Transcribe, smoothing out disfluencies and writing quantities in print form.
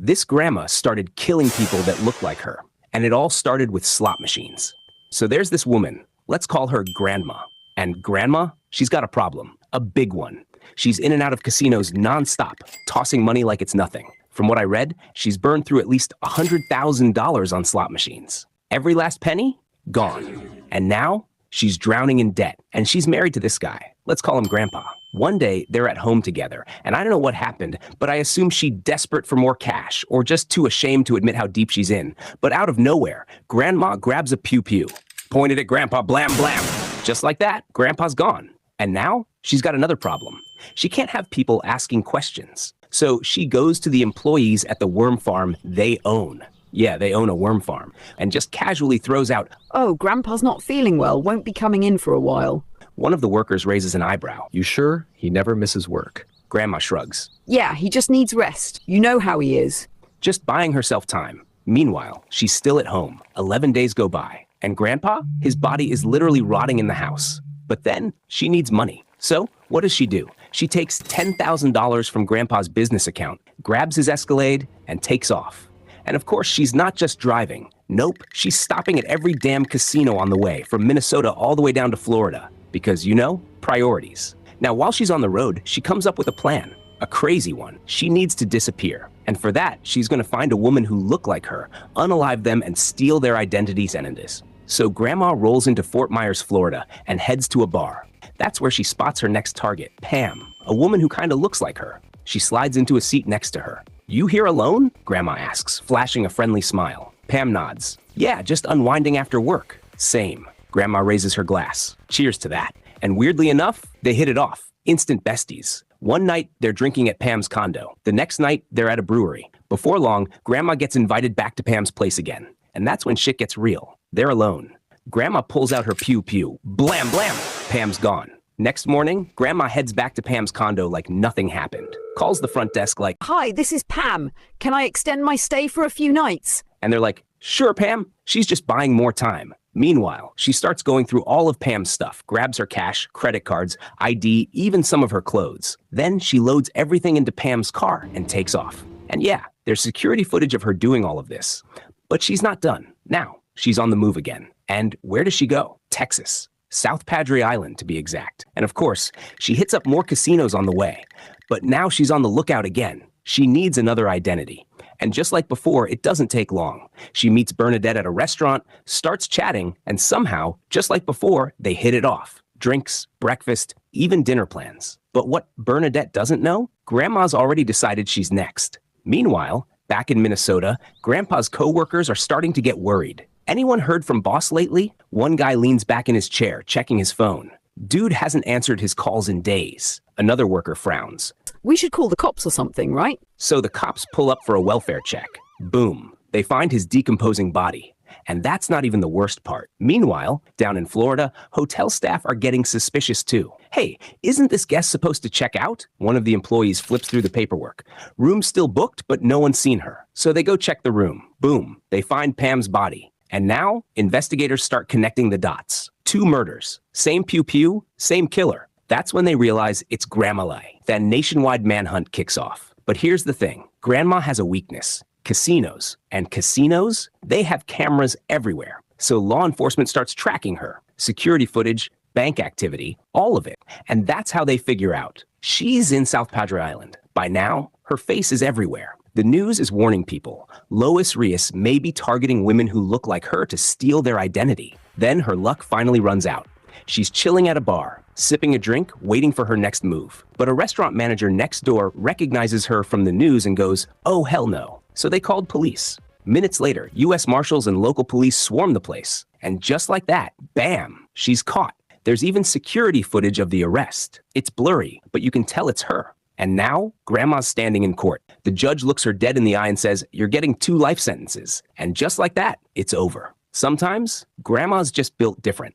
This grandma started killing people that looked like her, and it all started with slot machines. So there's this woman, let's call her Grandma. And Grandma, she's got a problem, a big one. She's in and out of casinos nonstop, tossing money like it's nothing. From what I read, she's burned through at least $100,000 on slot machines. Every last penny? Gone. And now, she's drowning in debt, and she's married to this guy. Let's call him Grandpa. One day, they're at home together, and I don't know what happened, but I assume she's desperate for more cash, or just too ashamed to admit how deep she's in. But out of nowhere, Grandma grabs a pew-pew, pointed at Grandpa, blam, blam. Just like that, Grandpa's gone. And now, she's got another problem. She can't have people asking questions. So she goes to the employees at the worm farm they own. Yeah, they own a worm farm, and just casually throws out, "Oh, Grandpa's not feeling well, won't be coming in for a while." One of the workers raises an eyebrow. You sure? He never misses work. Grandma shrugs. "Yeah, he just needs rest. You know how he is." Just buying herself time. Meanwhile, she's still at home. 11 days go by. And Grandpa, his body is literally rotting in the house. But then, she needs money. So, what does she do? She takes $10,000 from Grandpa's business account, grabs his Escalade, and takes off. And of course, she's not just driving. Nope, she's stopping at every damn casino on the way, from Minnesota all the way down to Florida. Because, you know, priorities. Now, while she's on the road, she comes up with a plan. A crazy one. She needs to disappear. And for that, she's going to find a woman who look like her, unalive them, and steal their identities and this. So Grandma rolls into Fort Myers, Florida, and heads to a bar. That's where she spots her next target, Pam, a woman who kind of looks like her. She slides into a seat next to her. "You here alone?" Grandma asks, flashing a friendly smile. Pam nods. "Yeah, just unwinding after work." "Same." Grandma raises her glass. Cheers to that. And weirdly enough, they hit it off. Instant besties. One night, they're drinking at Pam's condo. The next night, they're at a brewery. Before long, Grandma gets invited back to Pam's place again. And that's when shit gets real. They're alone. Grandma pulls out her pew-pew. Blam, blam! Pam's gone. Next morning, Grandma heads back to Pam's condo like nothing happened. Calls the front desk like, "Hi, this is Pam. Can I extend my stay for a few nights?" and they're like, "Sure, Pam." She's just buying more time. Meanwhile, she starts going through all of Pam's stuff, grabs her cash, credit cards, ID, even some of her clothes. Then she loads everything into Pam's car and takes off. And yeah, there's security footage of her doing all of this. But she's not done. Now, she's on the move again. And where does she go? Texas. South Padre Island, to be exact. And of course, she hits up more casinos on the way. But now she's on the lookout again. She needs another identity. And just like before, it doesn't take long. She meets Bernadette at a restaurant, starts chatting, and somehow, just like before, they hit it off. Drinks, breakfast, even dinner plans. But what Bernadette doesn't know? Grandma's already decided she's next. Meanwhile, back in Minnesota, Grandpa's coworkers are starting to get worried. Anyone heard from Boss lately? One guy leans back in his chair, checking his phone. Dude hasn't answered his calls in days. Another worker frowns. "We should call the cops or something, right?" So the cops pull up for a welfare check. Boom. They find his decomposing body. And that's not even the worst part. Meanwhile, down in Florida, hotel staff are getting suspicious too. "Hey, isn't this guest supposed to check out?" One of the employees flips through the paperwork. Room still booked, but no one's seen her. So they go check the room. Boom. They find Pam's body. And now, investigators start connecting the dots. 2 murders. Same pew-pew, same killer. That's when they realize it's Grandma. Then nationwide manhunt kicks off. But here's the thing. Grandma has a weakness. Casinos. And casinos, they have cameras everywhere. So law enforcement starts tracking her. Security footage, bank activity, all of it. And that's how they figure out. She's in South Padre Island. By now, her face is everywhere. The news is warning people. Lois Riess may be targeting women who look like her to steal their identity. Then her luck finally runs out. She's chilling at a bar, sipping a drink, waiting for her next move. But a restaurant manager next door recognizes her from the news and goes, "Oh, hell no." So they called police. Minutes later, U.S. Marshals and local police swarm the place. And just like that, bam, she's caught. There's even security footage of the arrest. It's blurry, but you can tell it's her. And now, Grandma's standing in court. The judge looks her dead in the eye and says, "You're getting 2 life sentences." And just like that, it's over. Sometimes, Grandma's just built different.